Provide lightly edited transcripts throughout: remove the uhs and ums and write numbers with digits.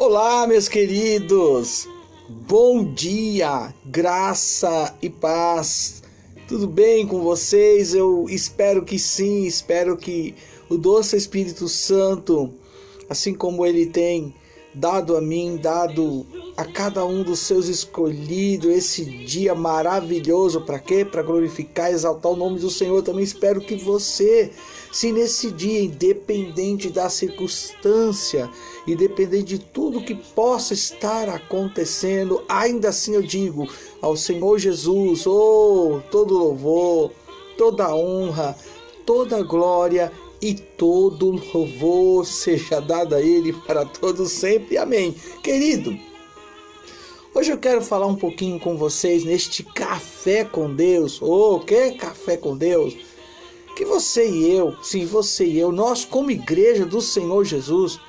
Olá, meus queridos, bom dia, graça e paz, tudo bem com vocês? Eu espero que sim, espero que o doce Espírito Santo, assim como Ele tem dado a mim, dado a cada um dos seus escolhidos esse dia maravilhoso, para quê? Para glorificar e exaltar o nome do Senhor. Também espero que você, se nesse dia, independente da circunstância, independente de tudo que possa estar acontecendo, ainda assim eu digo ao Senhor Jesus, todo louvor, toda honra, toda glória e todo louvor seja dado a Ele para todos sempre. Amém. Querido, hoje eu quero falar um pouquinho com vocês neste Café com Deus. Que Café com Deus? Que você e eu, sim, você e eu, nós como igreja do Senhor Jesus,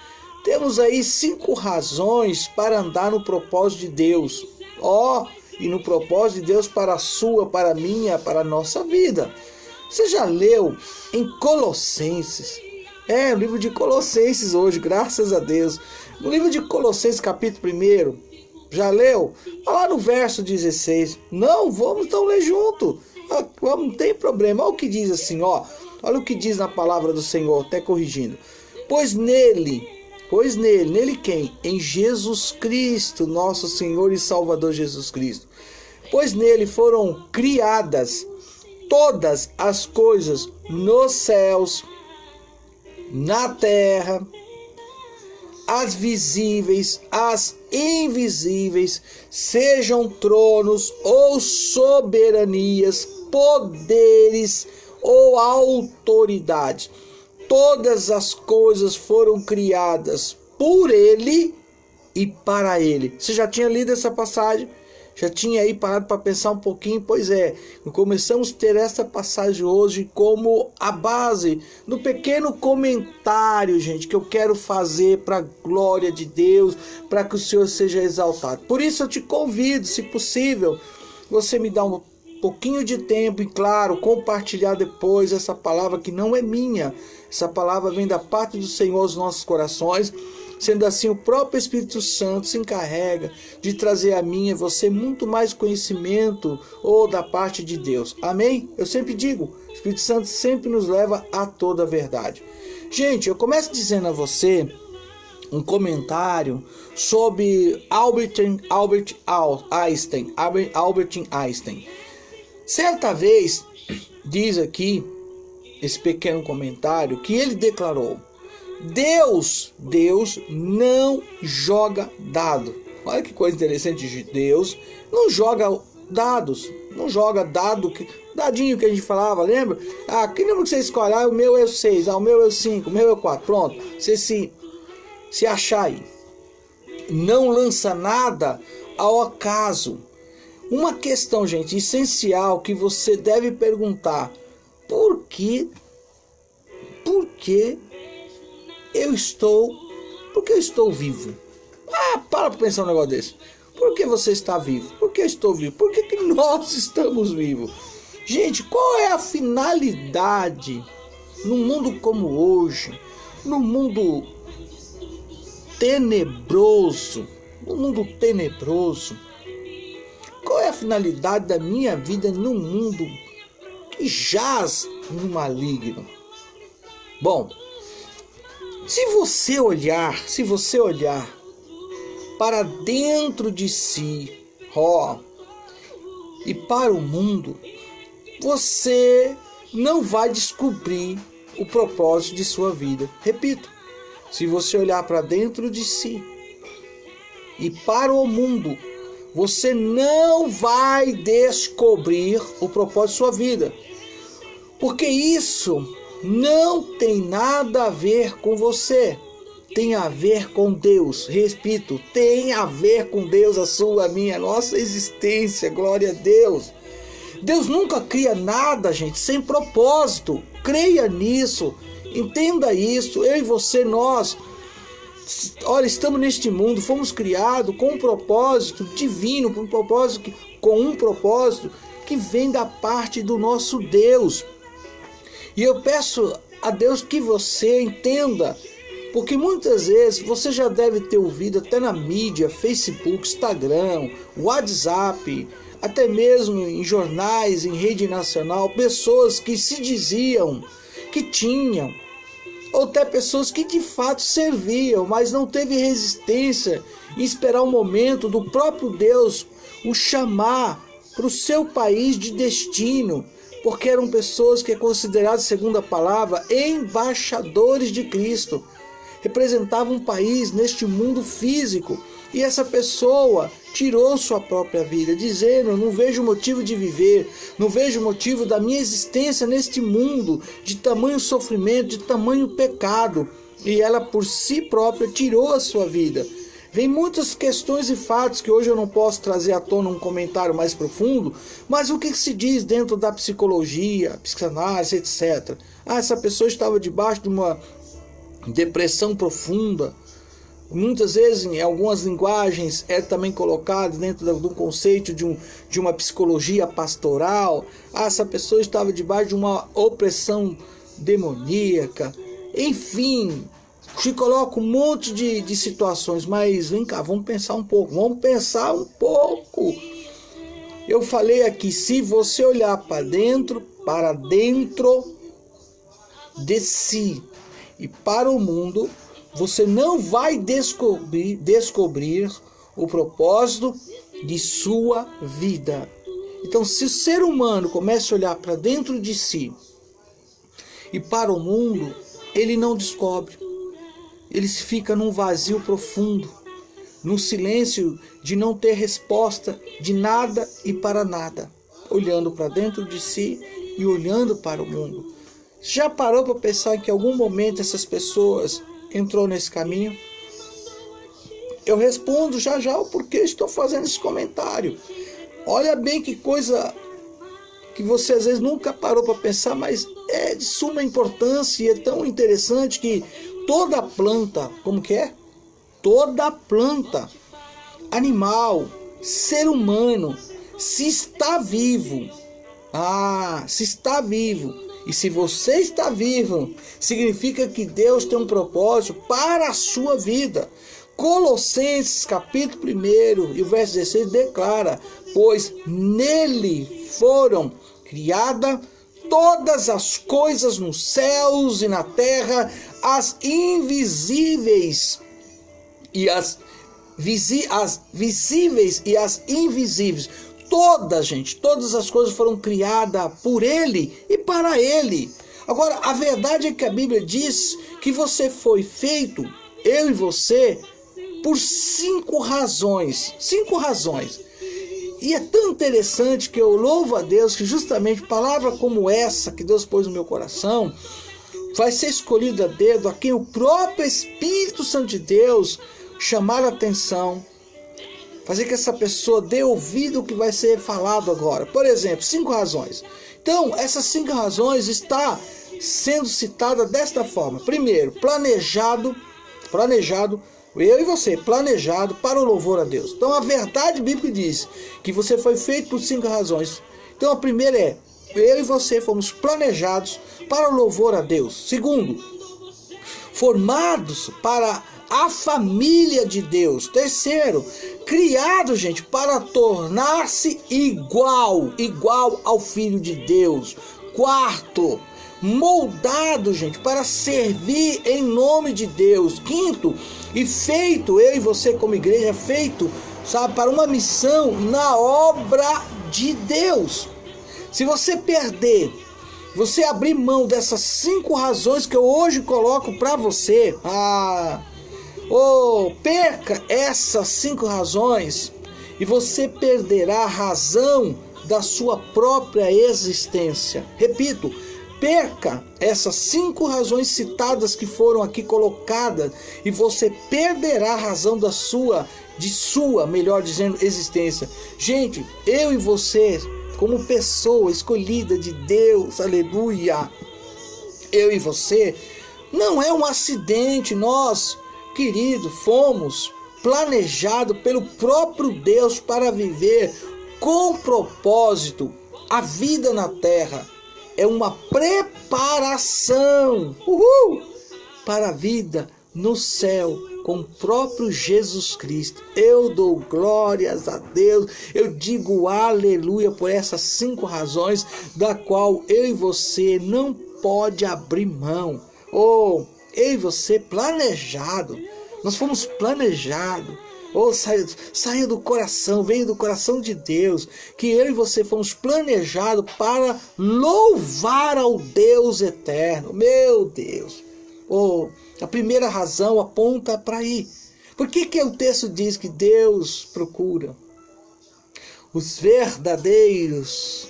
temos aí 5 razões para andar no propósito de Deus. E no propósito de Deus para a sua, para a minha, para a nossa vida. Você já leu em Colossenses? O livro de Colossenses hoje, graças a Deus. No livro de Colossenses, capítulo 1, já leu? Olha lá no verso 16. Não, vamos então ler junto. Não tem problema. Olha o que diz assim, olha o que diz na palavra do Senhor, até corrigindo. Pois nele quem? Em Jesus Cristo, nosso Senhor e Salvador Jesus Cristo. Pois nele foram criadas todas as coisas nos céus, na terra, as visíveis, as invisíveis, sejam tronos ou soberanias, poderes ou autoridades. Todas as coisas foram criadas por Ele e para Ele. Você já tinha lido essa passagem? Já tinha aí parado para pensar um pouquinho? Pois é, começamos a ter essa passagem hoje como a base do pequeno comentário, gente, que eu quero fazer para a glória de Deus, para que o Senhor seja exaltado. Por isso eu te convido, se possível, você me dá um pouquinho de tempo e, claro, compartilhar depois essa palavra que não é minha. Essa palavra vem da parte do Senhor aos nossos corações. Sendo assim, o próprio Espírito Santo se encarrega de trazer a mim e a você muito mais conhecimento da parte de Deus. Amém? Eu sempre digo, o Espírito Santo sempre nos leva a toda a verdade. Gente, eu começo dizendo a você um comentário sobre Albert Einstein. Certa vez, diz aqui, esse pequeno comentário, que ele declarou: Deus não joga dado. Olha que coisa interessante, Deus não joga dados, não joga dadinho que a gente falava, lembra? Que número que você escolhe? O meu é o 6, o meu é o 5, o meu é o 4, pronto. Você se achar aí. Não lança nada ao acaso. Uma questão, gente, essencial que você deve perguntar: por que eu estou vivo? Para pensar um negócio desse. Por que você está vivo? Por que eu estou vivo? Por que nós estamos vivos? Gente, qual é a finalidade num mundo como hoje, num mundo tenebroso, qual é a finalidade da minha vida num mundo que jaz no maligno? Bom, se você olhar para dentro de si, e para o mundo, você não vai descobrir o propósito de sua vida. Repito, se você olhar para dentro de si e para o mundo, você não vai descobrir o propósito de sua vida. Porque isso não tem nada a ver com você, tem a ver com Deus. Repito, tem a ver com Deus, a sua, a minha, a nossa existência. Glória a Deus. Deus nunca cria nada, gente, sem propósito. Creia nisso, entenda isso. Eu e você, nós, olha, estamos neste mundo, fomos criados com um propósito divino, com um propósito que vem da parte do nosso Deus. E eu peço a Deus que você entenda Porque muitas vezes você já deve ter ouvido até na mídia, Facebook, Instagram, WhatsApp, até mesmo em jornais, em rede nacional, pessoas que se diziam que tinham, ou até pessoas que de fato serviam, mas não teve resistência em esperar o momento do próprio Deus o chamar para o seu país de destino, porque eram pessoas que é considerado, segundo a palavra, embaixadores de Cristo. Representavam um país neste mundo físico, e essa pessoa tirou sua própria vida, dizendo: não vejo motivo de viver, não vejo motivo da minha existência neste mundo de tamanho sofrimento, de tamanho pecado. E ela por si própria tirou a sua vida. Vem muitas questões e fatos que hoje eu não posso trazer à tona um comentário mais profundo, mas o que se diz dentro da psicologia, psicanálise, etc. Essa pessoa estava debaixo de uma depressão profunda. Muitas vezes, em algumas linguagens, é também colocado dentro do conceito de uma psicologia pastoral. Essa pessoa estava debaixo de uma opressão demoníaca. Enfim, te coloca um monte de situações. Mas vem cá, vamos pensar um pouco. Eu falei aqui, se você olhar para dentro de si e para o mundo, você não vai descobrir o propósito de sua vida. Então, se o ser humano começa a olhar para dentro de si e para o mundo, ele não descobre. Ele fica num vazio profundo, num silêncio de não ter resposta de nada e para nada, olhando para dentro de si e olhando para o mundo. Já parou para pensar que em algum momento essas pessoas entrou nesse caminho? Eu respondo já o porquê estou fazendo esse comentário. Olha bem que coisa que você às vezes nunca parou para pensar, mas é de suma importância e é tão interessante que toda planta, como que é? Toda planta, animal, ser humano, se está vivo, e se você está vivo, significa que Deus tem um propósito para a sua vida. Colossenses capítulo 1 e o verso 16 declara: pois nele foram criadas todas as coisas nos céus e na terra, as invisíveis e as visíveis e as invisíveis. Todas as coisas foram criadas por Ele e para Ele. Agora, a verdade é que a Bíblia diz que você foi feito, eu e você, por 5 razões. 5 razões. E é tão interessante que eu louvo a Deus que justamente palavra como essa que Deus pôs no meu coração vai ser escolhida a dedo a quem o próprio Espírito Santo de Deus chamar a atenção, fazer que essa pessoa dê ouvido ao que vai ser falado agora. Por exemplo, 5 razões. Então, essas 5 razões está sendo citada desta forma. Primeiro, planejado, eu e você, planejado para o louvor a Deus. Então, a verdade bíblica diz que você foi feito por 5 razões. Então, a primeira é, eu e você fomos planejados para o louvor a Deus. Segundo, formados para a família de Deus. Terceiro, criado, gente, para tornar-se igual ao Filho de Deus. Quarto, moldado, gente, para servir em nome de Deus. Quinto, e feito, eu e você como igreja, feito, sabe, para uma missão na obra de Deus. Se você perder, você abrir mão dessas 5 razões que eu hoje coloco para você, perca essas 5 razões e você perderá a razão da sua própria existência. Repito, perca essas 5 razões citadas que foram aqui colocadas e você perderá a razão de sua, melhor dizendo, existência. Gente, eu e você, como pessoa escolhida de Deus, aleluia, eu e você, não é um acidente, nós, querido, fomos planejados pelo próprio Deus para viver com propósito. A vida na terra é uma preparação para a vida no céu com o próprio Jesus Cristo. Eu dou glórias a Deus, eu digo aleluia por essas 5 razões, da qual eu e você não pode abrir mão. Oh, eu e você planejado, nós fomos planejados. Oh, saiu do coração, veio do coração de Deus, que eu e você fomos planejados para louvar ao Deus eterno. Meu Deus! Oh, a primeira razão aponta para aí. Por que o texto diz que Deus procura os verdadeiros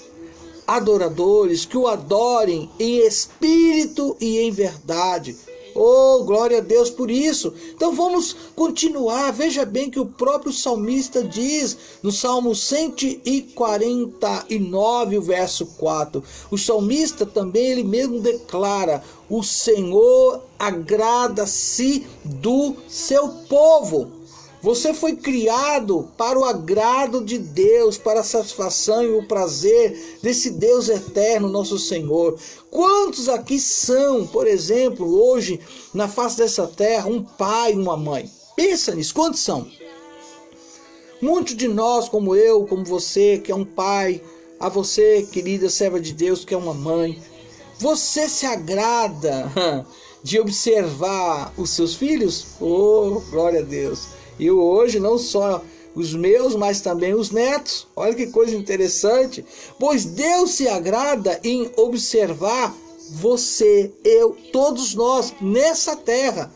adoradores que o adorem em espírito e em verdade? Oh, glória a Deus por isso. Então vamos continuar. Veja bem que o próprio salmista diz no Salmo 149, o verso 4. O salmista também, ele mesmo declara: o Senhor agrada-se do seu povo. Você foi criado para o agrado de Deus, para a satisfação e o prazer desse Deus eterno, nosso Senhor. Quantos aqui são, por exemplo, hoje, na face dessa terra, um pai e uma mãe? Pensa nisso, quantos são? Muitos de nós, como eu, como você, que é um pai, a você, querida serva de Deus, que é uma mãe, você se agrada de observar os seus filhos? Oh, glória a Deus! E hoje não só os meus, mas também os netos. Olha que coisa interessante. Pois Deus se agrada em observar você, eu, todos nós nessa terra.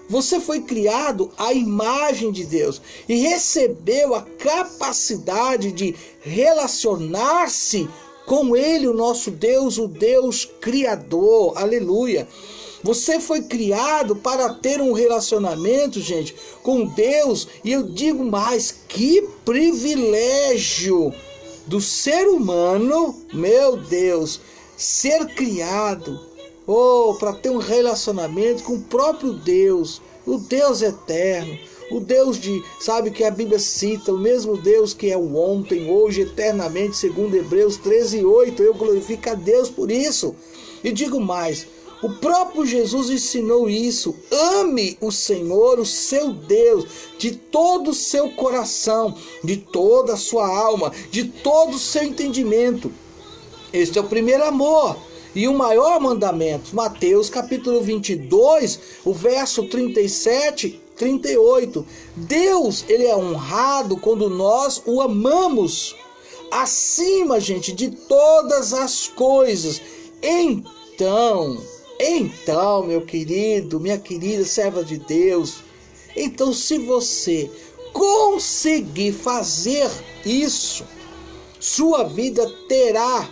Você foi criado à imagem de Deus e recebeu a capacidade de relacionar-se com Ele, o nosso Deus, o Deus Criador. Aleluia! Você foi criado para ter um relacionamento, gente, com Deus. E eu digo mais, que privilégio do ser humano, meu Deus, ser criado, para ter um relacionamento com o próprio Deus, o Deus eterno, o Deus que a Bíblia cita, o mesmo Deus que é o ontem, hoje, eternamente, segundo Hebreus 13:8. Eu glorifico a Deus por isso. E digo mais, o próprio Jesus ensinou isso: ame o Senhor, o seu Deus, de todo o seu coração, de toda a sua alma, de todo o seu entendimento. Este é o primeiro amor e o maior mandamento. Mateus capítulo 22, o verso 37, 38. Deus, ele é honrado quando nós o amamos acima, gente, de todas as coisas. Então, meu querido, minha querida serva de Deus, então se você conseguir fazer isso, sua vida terá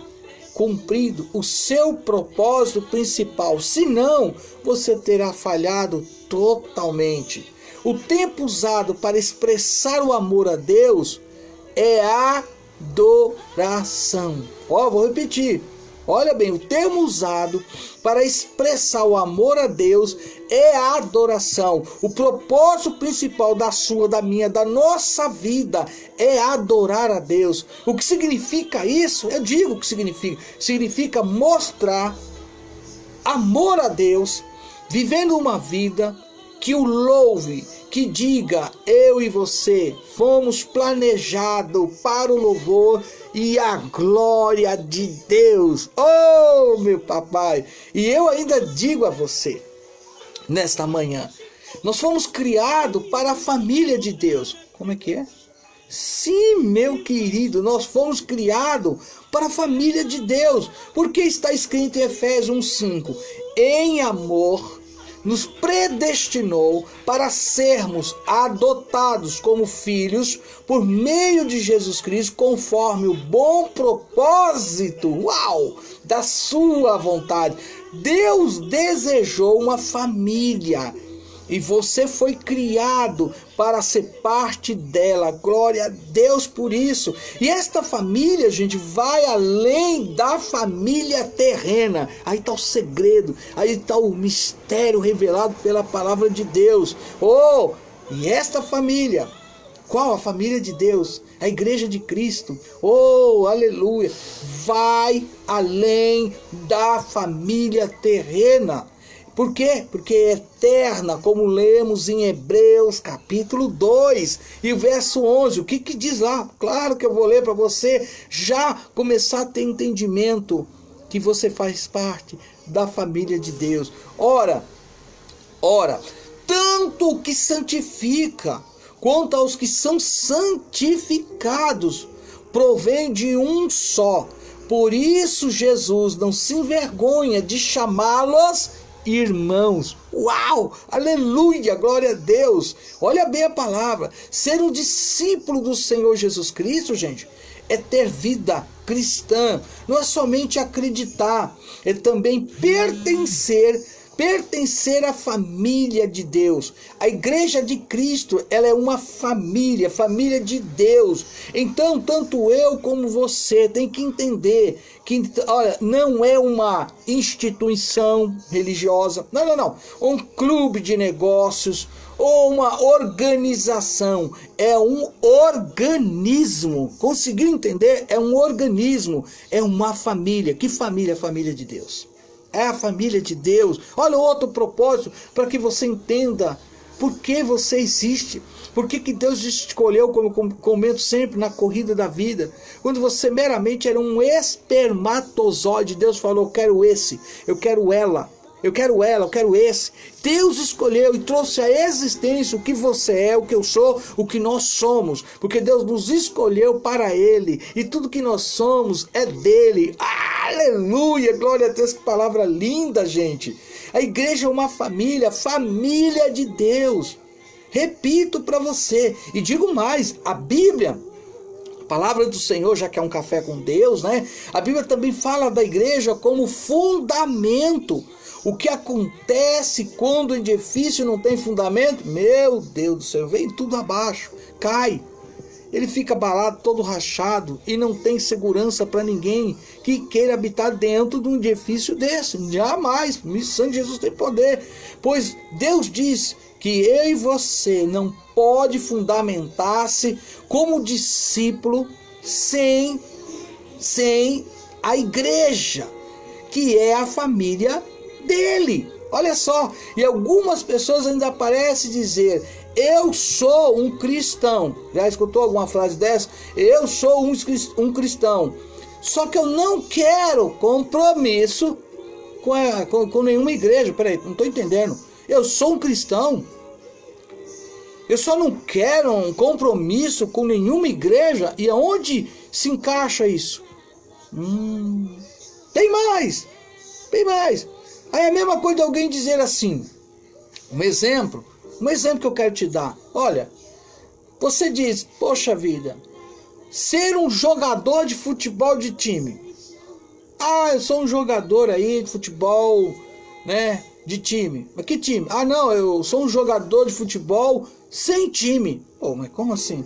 cumprido o seu propósito principal. Senão, você terá falhado totalmente. O tempo usado para expressar o amor a Deus é adoração. Vou repetir. Olha bem, o termo usado para expressar o amor a Deus é a adoração. O propósito principal da sua, da minha, da nossa vida é adorar a Deus. O que significa isso? Eu digo o que significa. Significa mostrar amor a Deus, vivendo uma vida que o louve, que diga: eu e você fomos planejados para o louvor e a glória de Deus. Oh, meu papai! E eu ainda digo a você, nesta manhã, nós fomos criados para a família de Deus. Como é que é? Sim, meu querido, nós fomos criados para a família de Deus, porque está escrito em Efésios 1:5, em amor nos predestinou para sermos adotados como filhos por meio de Jesus Cristo, conforme o bom propósito, da sua vontade. Deus desejou uma família e você foi criado para ser parte dela. Glória a Deus por isso. E esta família, gente, vai além da família terrena. Aí está o segredo, aí está o mistério revelado pela palavra de Deus. E esta família, qual a família de Deus? A igreja de Cristo. Aleluia! Vai além da família terrena. Por quê? Porque é eterna, como lemos em Hebreus capítulo 2 e o verso 11. O que diz lá? Claro que eu vou ler para você já começar a ter entendimento que você faz parte da família de Deus. Ora, tanto o que santifica quanto aos que são santificados provém de um só. Por isso Jesus não se envergonha de chamá-los irmãos. Uau! Aleluia! Glória a Deus! Olha bem a palavra. Ser um discípulo do Senhor Jesus Cristo, gente, é ter vida cristã. Não é somente acreditar, é também pertencer à família de Deus. A igreja de Cristo, ela é uma família de Deus. Então, tanto eu como você tem que entender que, olha, não é uma instituição religiosa, não, um clube de negócios ou uma organização, é um organismo. Conseguiu entender? É um organismo, é uma família. Que família? A família de Deus. É a família de Deus. Olha outro propósito para que você entenda por que você existe. Por que Deus te escolheu, como eu comento sempre, na corrida da vida. Quando você meramente era um espermatozoide, Deus falou, eu quero esse, eu quero ela, eu quero esse. Deus escolheu e trouxe à existência o que você é, o que eu sou, o que nós somos. Porque Deus nos escolheu para Ele. E tudo que nós somos é dele. Aleluia! Glória a Deus, que palavra linda, gente. A igreja é uma família de Deus. Repito para você. E digo mais, a Bíblia, a palavra do Senhor, já que é um café com Deus, né? A Bíblia também fala da igreja como fundamento. O que acontece quando o edifício não tem fundamento? Meu Deus do céu, vem tudo abaixo, cai. Ele fica abalado, todo rachado, e não tem segurança para ninguém que queira habitar dentro de um edifício desse. Jamais. O sangue de Jesus tem poder. Pois Deus diz que eu e você não pode fundamentar-se como discípulo sem a igreja, que é a família dele. Olha só, e algumas pessoas ainda parecem dizer, eu sou um cristão. Já escutou alguma frase dessa? Eu sou um cristão. Só que eu não quero compromisso com nenhuma igreja. Peraí, não estou entendendo. Eu sou um cristão. Eu só não quero um compromisso com nenhuma igreja. E aonde se encaixa isso? Tem mais. Aí é a mesma coisa de alguém dizer assim. Um exemplo que eu quero te dar. Olha, você diz, poxa vida, ser um jogador de futebol de time. Eu sou um jogador aí de futebol, né, de time. Mas que time? Não, eu sou um jogador de futebol sem time. Mas como assim?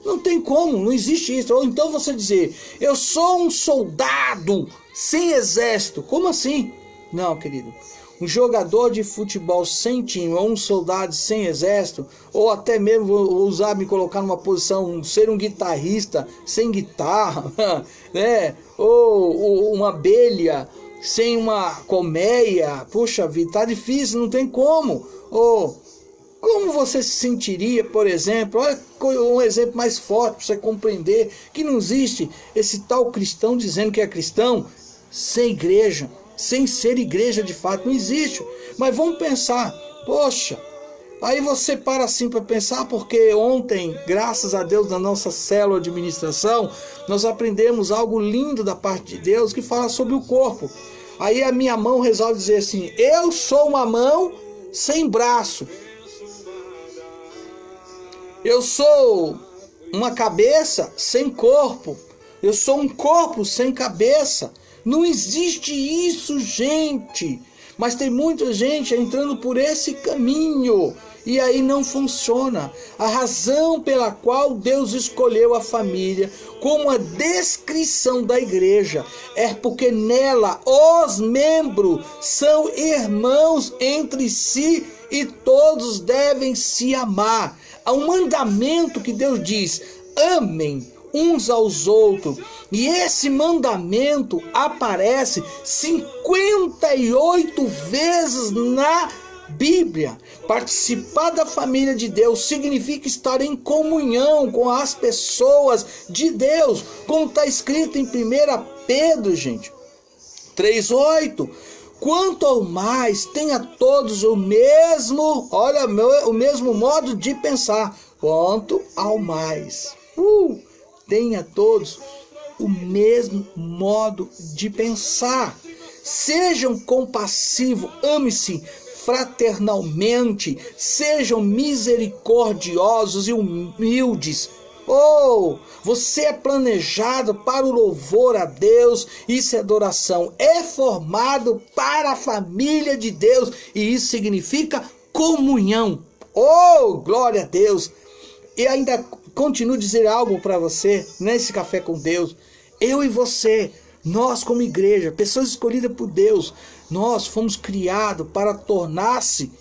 Não tem como, não existe isso. Ou então você dizer, eu sou um soldado sem exército. Como assim? Não, querido. Um jogador de futebol sem time, ou um soldado sem exército, ou até mesmo vou me colocar numa posição, ser um guitarrista sem guitarra, né? Ou uma abelha sem uma colmeia. Puxa vida, tá difícil, não tem como. Como você se sentiria, por exemplo? Olha um exemplo mais forte para você compreender que não existe esse tal cristão dizendo que é cristão sem igreja. Sem ser igreja de fato, não existe. Mas vamos pensar, poxa, aí você para assim para pensar, porque ontem, graças a Deus, na nossa célula de administração, nós aprendemos algo lindo da parte de Deus que fala sobre o corpo. Aí a minha mão resolve dizer assim, eu sou uma mão sem braço. Eu sou uma cabeça sem corpo. Eu sou um corpo sem cabeça. Não existe isso, gente. Mas tem muita gente entrando por esse caminho. E aí não funciona. A razão pela qual Deus escolheu a família como a descrição da igreja é porque nela os membros são irmãos entre si e todos devem se amar. Há um mandamento que Deus diz, amem uns aos outros. E esse mandamento aparece 58 vezes na Bíblia. Participar da família de Deus significa estar em comunhão com as pessoas de Deus, como está escrito em 1 Pedro, gente, 3:8. Quanto ao mais, tenha todos o mesmo, o mesmo modo de pensar. Quanto ao mais, tenha todos o mesmo modo de pensar. Sejam compassivos, ame-se fraternalmente, sejam misericordiosos e humildes. Você é planejado para o louvor a Deus, isso é adoração. É formado para a família de Deus e isso significa comunhão. Glória a Deus! E ainda continuo a dizer algo para você nesse Café com Deus. Eu e você, nós como igreja, pessoas escolhidas por Deus, nós fomos criados para tornar-se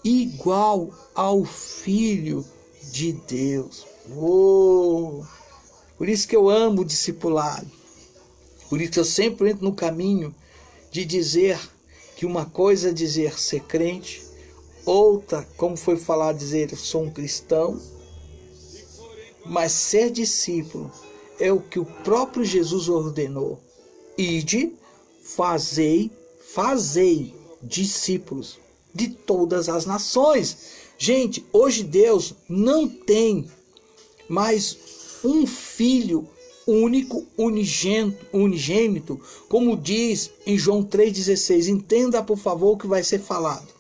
igual ao Filho de Deus. Por isso que eu amo o discipulado. Por isso que eu sempre entro no caminho de dizer que uma coisa é dizer ser crente, outra, como foi falado, dizer eu sou um cristão, mas ser discípulo é o que o próprio Jesus ordenou. Ide, fazei discípulos de todas as nações. Gente, hoje Deus não tem mais um filho único, unigênito, como diz em João 3,16. Entenda, por favor, o que vai ser falado.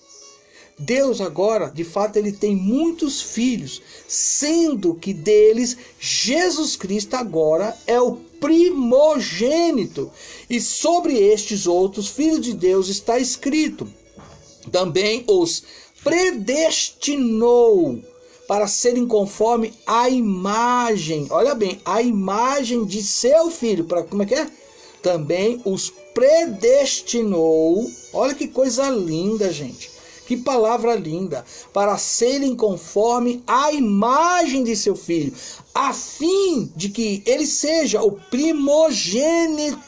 Deus agora, de fato, ele tem muitos filhos, sendo que deles, Jesus Cristo agora é o primogênito. E sobre estes outros filhos de Deus está escrito, também os predestinou para serem conforme a imagem, olha bem, a imagem de seu filho. Como é que é? Também os predestinou, olha que coisa linda, gente. Que palavra linda, para serem conforme a imagem de seu filho, a fim de que ele seja o primogênito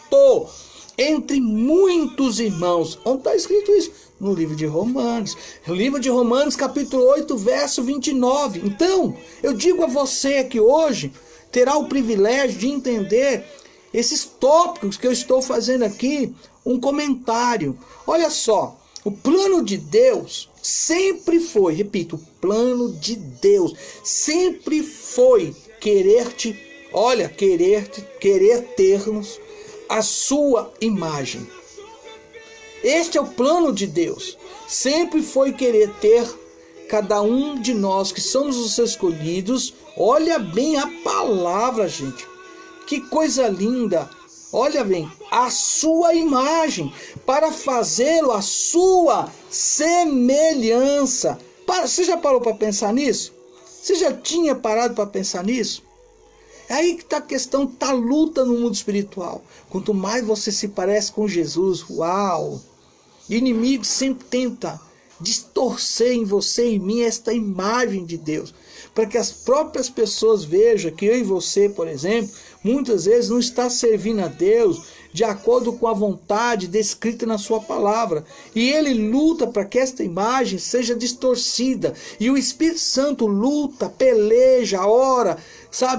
entre muitos irmãos. Onde está escrito isso? No livro de Romanos. O livro de Romanos, capítulo 8, verso 29. Então, eu digo a você que hoje terá o privilégio de entender esses tópicos que eu estou fazendo aqui, um comentário. Olha só. O plano de Deus sempre foi, repito, o plano de Deus sempre foi querer termos a sua imagem. Este é o plano de Deus. Sempre foi querer ter cada um de nós que somos os seus escolhidos. Olha bem a palavra, gente. Que coisa linda. Olha bem, a sua imagem, para fazê-lo a sua semelhança. Você já parou para pensar nisso? Você já tinha parado para pensar nisso? É aí que está a questão, está a luta no mundo espiritual. Quanto mais você se parece com Jesus, o inimigo sempre tenta distorcer em você e em mim esta imagem de Deus, para que as próprias pessoas vejam que eu e você, por exemplo, muitas vezes não está servindo a Deus de acordo com a vontade descrita na sua palavra. E ele luta para que esta imagem seja distorcida. E o Espírito Santo luta, peleja, ora,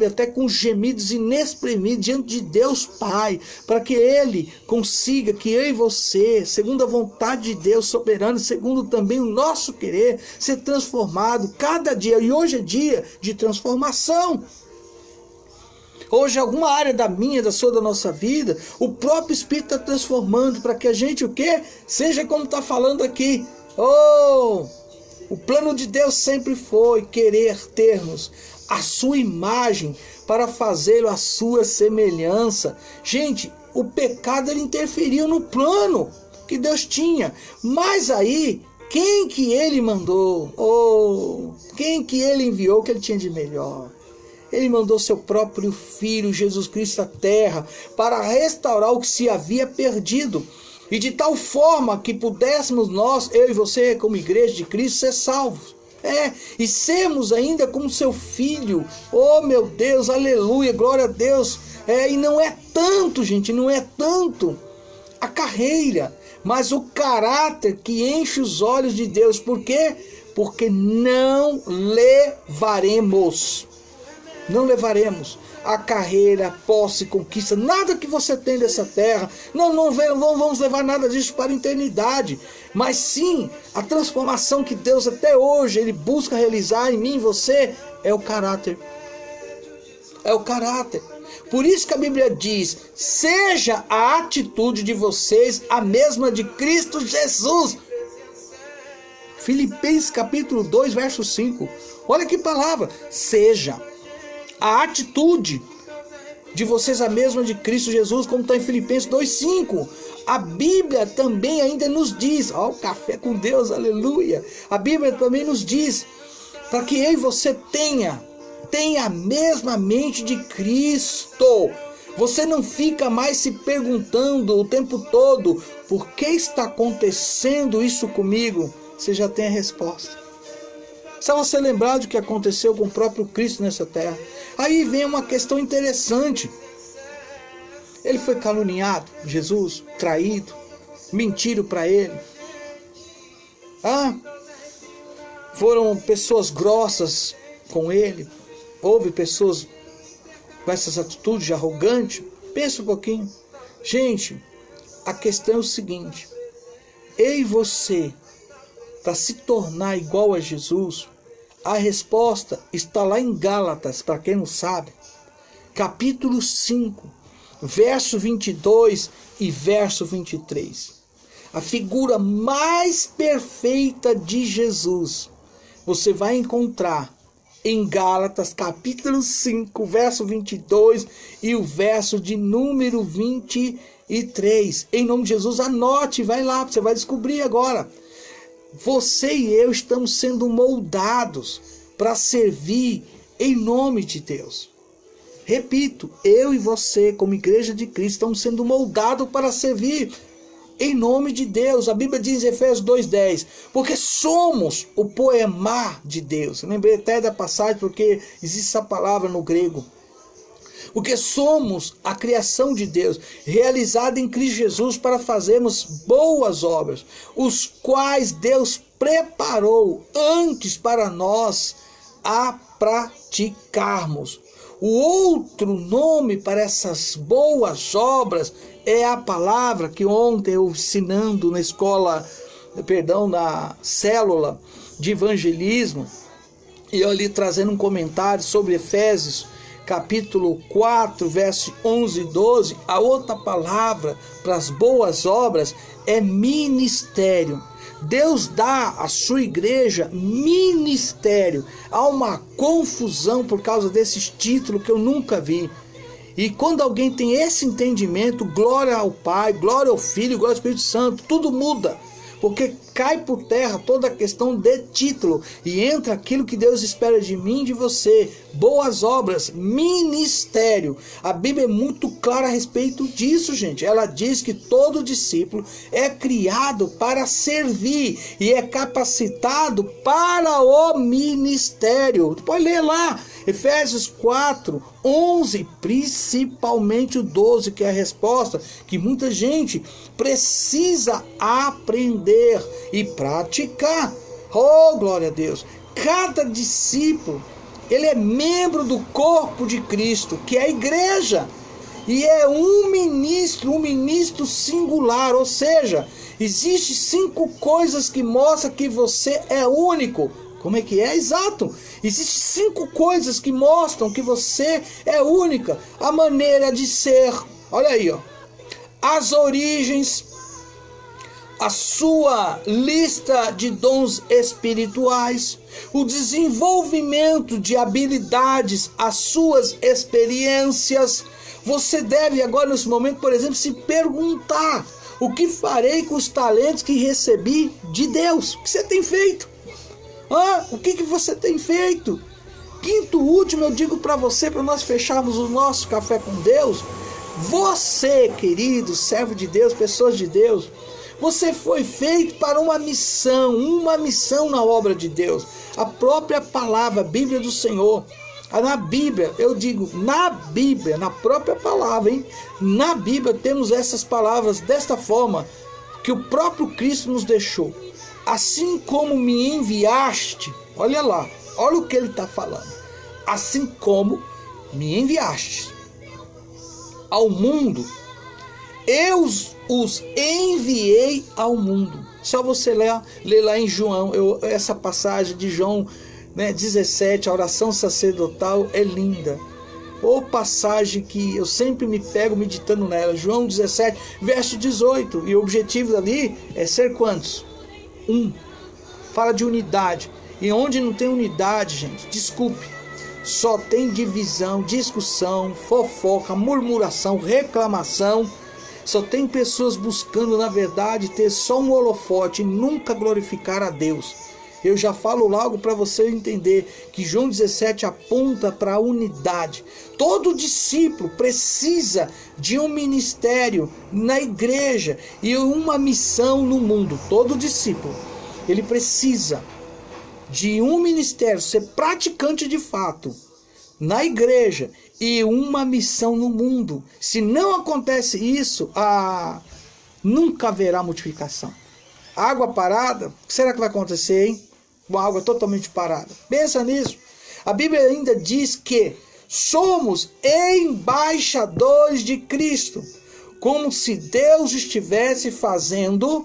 até com gemidos inexprimíveis diante de Deus Pai, para que ele consiga que eu e você, segundo a vontade de Deus soberana, segundo também o nosso querer, ser transformado cada dia. E hoje é dia de transformação. Hoje, alguma área da minha, da sua, da nossa vida, o próprio Espírito está transformando para que a gente, seja como está falando aqui. O plano de Deus sempre foi querer termos a sua imagem para fazê-lo a sua semelhança. Gente, o pecado ele interferiu no plano que Deus tinha. Mas aí, quem que ele mandou? Quem que ele enviou que ele tinha de melhor? Ele mandou seu próprio Filho, Jesus Cristo, à terra, para restaurar o que se havia perdido. E de tal forma que pudéssemos nós, eu e você, como igreja de Cristo, ser salvos. E sermos ainda como seu filho. Oh meu Deus, aleluia, glória a Deus. E não é tanto, gente, não é tanto a carreira, mas o caráter que enche os olhos de Deus. Por quê? Porque não levaremos a carreira, posse, conquista, nada que você tem dessa terra. Não vamos levar nada disso para a eternidade, mas sim a transformação que Deus até hoje Ele busca realizar em mim e você é o caráter. É o caráter. Por isso que a Bíblia diz: seja a atitude de vocês a mesma de Cristo Jesus. Filipenses capítulo 2, verso 5. Olha que palavra. Seja a atitude de vocês a mesma de Cristo Jesus, como está em Filipenses 2,5. A Bíblia também ainda nos diz, ó, o café com Deus, aleluia. A Bíblia também nos diz, para que eu e você tenha a mesma mente de Cristo. Você não fica mais se perguntando o tempo todo, por que está acontecendo isso comigo? Você já tem a resposta. Só você lembrar do que aconteceu com o próprio Cristo nessa terra. Aí vem uma questão interessante. Ele foi caluniado, Jesus, traído, mentiram para ele. Foram pessoas grossas com ele. Houve pessoas com essas atitudes de arrogante. Pensa um pouquinho. Gente, a questão é o seguinte. Eu e você, para se tornar igual a Jesus, a resposta está lá em Gálatas, para quem não sabe, capítulo 5, verso 22 e verso 23. A figura mais perfeita de Jesus você vai encontrar em Gálatas, capítulo 5, verso 22 e o verso de número 23. Em nome de Jesus, anote, vai lá, você vai descobrir agora. Você e eu estamos sendo moldados para servir em nome de Deus. Repito, eu e você, como igreja de Cristo, estamos sendo moldados para servir em nome de Deus. A Bíblia diz em Efésios 2,10, porque somos o poema de Deus. Eu lembrei até da passagem, porque existe essa palavra no grego. Porque somos a criação de Deus, realizada em Cristo Jesus para fazermos boas obras, os quais Deus preparou antes para nós a praticarmos. O outro nome para essas boas obras é a palavra que ontem eu ensinando na escola, na célula de evangelismo, e eu ali trazendo um comentário sobre Efésios, capítulo 4, verso 11 e 12, a outra palavra para as boas obras é ministério. Deus dá à sua igreja ministério. Há uma confusão por causa desses títulos que eu nunca vi. E quando alguém tem esse entendimento, glória ao Pai, glória ao Filho, glória ao Espírito Santo, tudo muda. Porque cai por terra toda a questão de título e entra aquilo que Deus espera de mim e de você. Boas obras, ministério. A Bíblia é muito clara a respeito disso, gente. Ela diz que todo discípulo é criado para servir e é capacitado para o ministério. Pode ler lá, Efésios 4, 11, principalmente o 12, que é a resposta que muita gente precisa aprender e praticar. Oh, glória a Deus! Cada discípulo, ele é membro do corpo de Cristo, que é a igreja, e é um ministro singular, ou seja, existe 5 coisas que mostram que você é único. Como é que é? Exato! Existem 5 coisas que mostram que você é única. A maneira de ser, olha aí, ó, as origens, a sua lista de dons espirituais, o desenvolvimento de habilidades, as suas experiências. Você deve agora, nesse momento, por exemplo, se perguntar: o que farei com os talentos que recebi de Deus? O que você tem feito? O que você tem feito? Quinto, último, eu digo para você, para nós fecharmos o nosso café com Deus. Você, querido servo de Deus, pessoas de Deus, Você foi feito para uma missão na obra de Deus. A própria palavra, a Bíblia do Senhor. Na Bíblia, eu digo, na Bíblia, na própria palavra, hein? Na Bíblia temos essas palavras desta forma que o próprio Cristo nos deixou. Assim como me enviaste, olha lá, olha o que ele está falando. Assim como me enviaste ao mundo, eu os enviei ao mundo. Só você ler lá em João, essa passagem de João, né, 17, a oração sacerdotal é linda. Ou passagem que eu sempre me pego meditando nela. João 17, verso 18. E o objetivo ali é ser quantos? Um. Fala de unidade. E onde não tem unidade, gente, desculpe, só tem divisão, discussão, fofoca, murmuração, reclamação. Só tem pessoas buscando, na verdade, ter só um holofote e nunca glorificar a Deus. Eu já falo logo para você entender que João 17 aponta para a unidade. Todo discípulo precisa de um ministério na igreja e uma missão no mundo. Todo discípulo, ele precisa de um ministério, ser praticante de fato na igreja e uma missão no mundo. Se não acontece isso, nunca haverá multiplicação. Água parada, o que será que vai acontecer, hein? Uma água totalmente parada. Pensa nisso. A Bíblia ainda diz que somos embaixadores de Cristo, como se Deus estivesse fazendo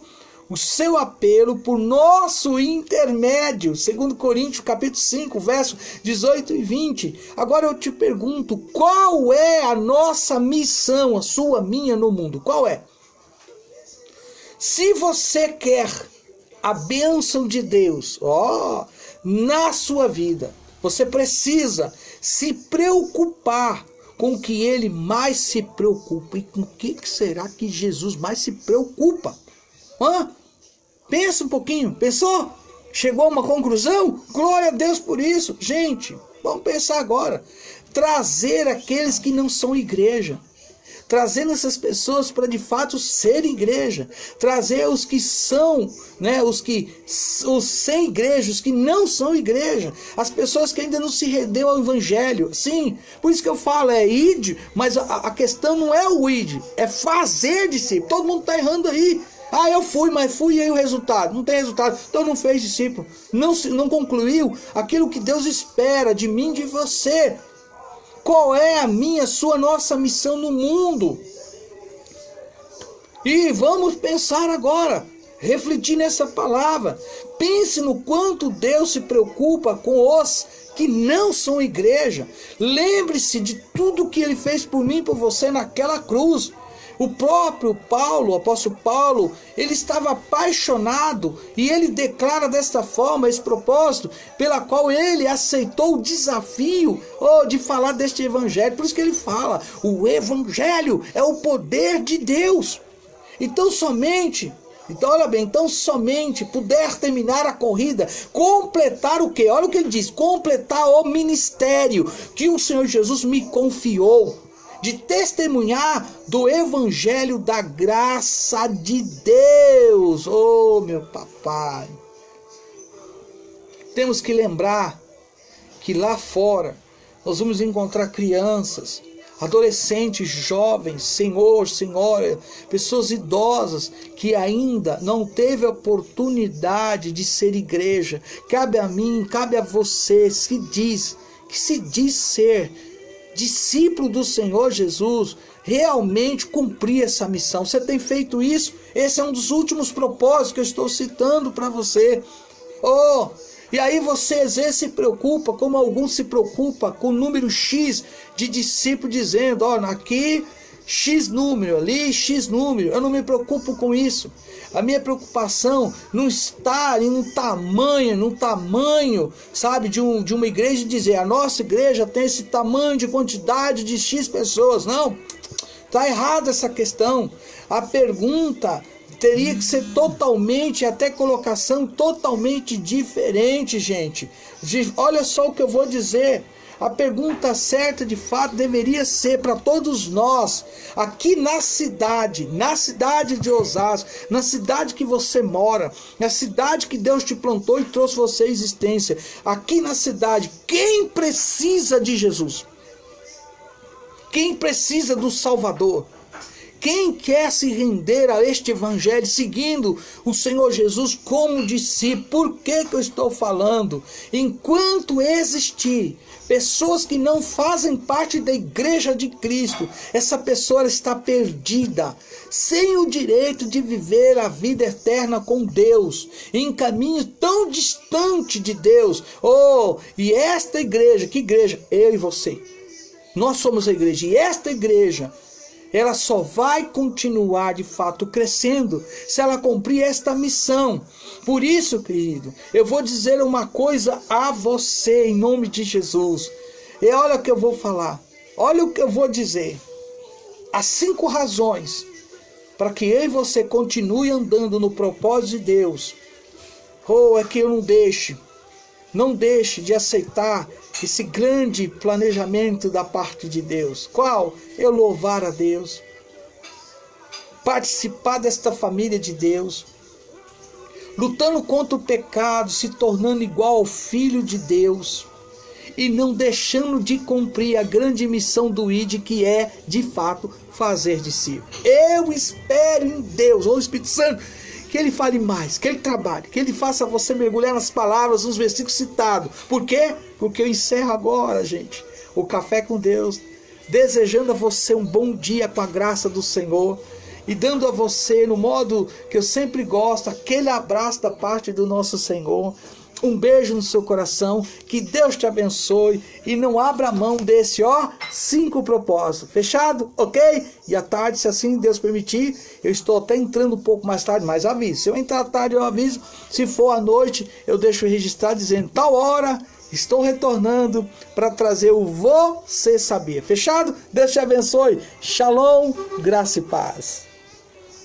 o seu apelo por nosso intermédio. 2 Coríntios capítulo 5, verso 18 e 20. Agora eu te pergunto, qual é a nossa missão, a sua, minha no mundo? Qual é? Se você quer a bênção de Deus, na sua vida, você precisa se preocupar com o que ele mais se preocupa. E com o que será que Jesus mais se preocupa? Pensa um pouquinho, pensou? Chegou a uma conclusão? Glória a Deus por isso. Gente, vamos pensar agora. Trazer aqueles que não são igreja. Trazendo essas pessoas para de fato ser igreja. Trazer os que são, né, os sem igreja, os que não são igreja. As pessoas que ainda não se rendeu ao evangelho. Sim, por isso que eu falo, é id, mas a questão não é o id, é fazer discípulo. Todo mundo está errando aí. Eu fui, mas fui e aí o resultado? Não tem resultado, então não fez discípulo. Não concluiu aquilo que Deus espera de mim, de você. Qual é a minha, sua, nossa missão no mundo? E vamos pensar agora, refletir nessa palavra. Pense no quanto Deus se preocupa com os que não são igreja. Lembre-se de tudo que ele fez por mim e por você naquela cruz. O próprio Paulo, o apóstolo Paulo, ele estava apaixonado e ele declara desta forma esse propósito pela qual ele aceitou o desafio de falar deste evangelho. Por isso que ele fala, o evangelho é o poder de Deus. Então somente puder terminar a corrida, completar o quê? Olha o que ele diz, completar o ministério que o Senhor Jesus me confiou, de testemunhar do evangelho da graça de Deus. Meu papai. Temos que lembrar que lá fora nós vamos encontrar crianças, adolescentes, jovens, senhor, senhora, pessoas idosas que ainda não teve a oportunidade de ser igreja. Cabe a mim, cabe a você, que se diz ser discípulo do Senhor Jesus, realmente cumprir essa missão. Você tem feito isso? Esse é um dos últimos propósitos que eu estou citando para você. E aí você às vezes se preocupa, como alguns se preocupam com o número X de discípulos, dizendo, aqui X número, ali X número. Eu não me preocupo com isso. A minha preocupação não está no tamanho, sabe, de uma igreja, dizer, a nossa igreja tem esse tamanho de quantidade de X pessoas. Não, está errada essa questão. A pergunta teria que ser totalmente, até colocação totalmente diferente, gente. Olha só o que eu vou dizer. A pergunta certa de fato deveria ser para todos nós, aqui na cidade de Osasco, na cidade que você mora, na cidade que Deus te plantou e trouxe você à existência, aqui na cidade, quem precisa de Jesus? Quem precisa do Salvador? Quem quer se render a este evangelho, seguindo o Senhor Jesus como discípulo? Por que eu estou falando? Enquanto existir pessoas que não fazem parte da igreja de Cristo, essa pessoa está perdida, sem o direito de viver a vida eterna com Deus, em caminho tão distante de Deus. E esta igreja, que igreja? Eu e você. Nós somos a igreja, e esta igreja, ela só vai continuar de fato crescendo se ela cumprir esta missão. Por isso, querido, eu vou dizer uma coisa a você em nome de Jesus. E olha o que eu vou falar, olha o que eu vou dizer. As 5 razões para que eu e você continue andando no propósito de Deus. É que eu não deixe de aceitar esse grande planejamento da parte de Deus. Qual? Eu louvar a Deus, participar desta família de Deus, lutando contra o pecado, se tornando igual ao Filho de Deus e não deixando de cumprir a grande missão do ID, que é, de fato, fazer discípulos. Eu espero em Deus, o Espírito Santo, que Ele fale mais, que Ele trabalhe, que Ele faça você mergulhar nas palavras, nos versículos citados. Por quê? Porque eu encerro agora, gente, o Café com Deus, desejando a você um bom dia com a graça do Senhor e dando a você, no modo que eu sempre gosto, aquele abraço da parte do nosso Senhor. Um beijo no seu coração, que Deus te abençoe e não abra mão desse 5 propósitos. Fechado? Ok? E à tarde, se assim Deus permitir, eu estou até entrando um pouco mais tarde, mas aviso. Se eu entrar tarde, eu aviso. Se for à noite, eu deixo registrado dizendo tal hora estou retornando para trazer o Você Sabia. Fechado? Deus te abençoe. Shalom, graça e paz.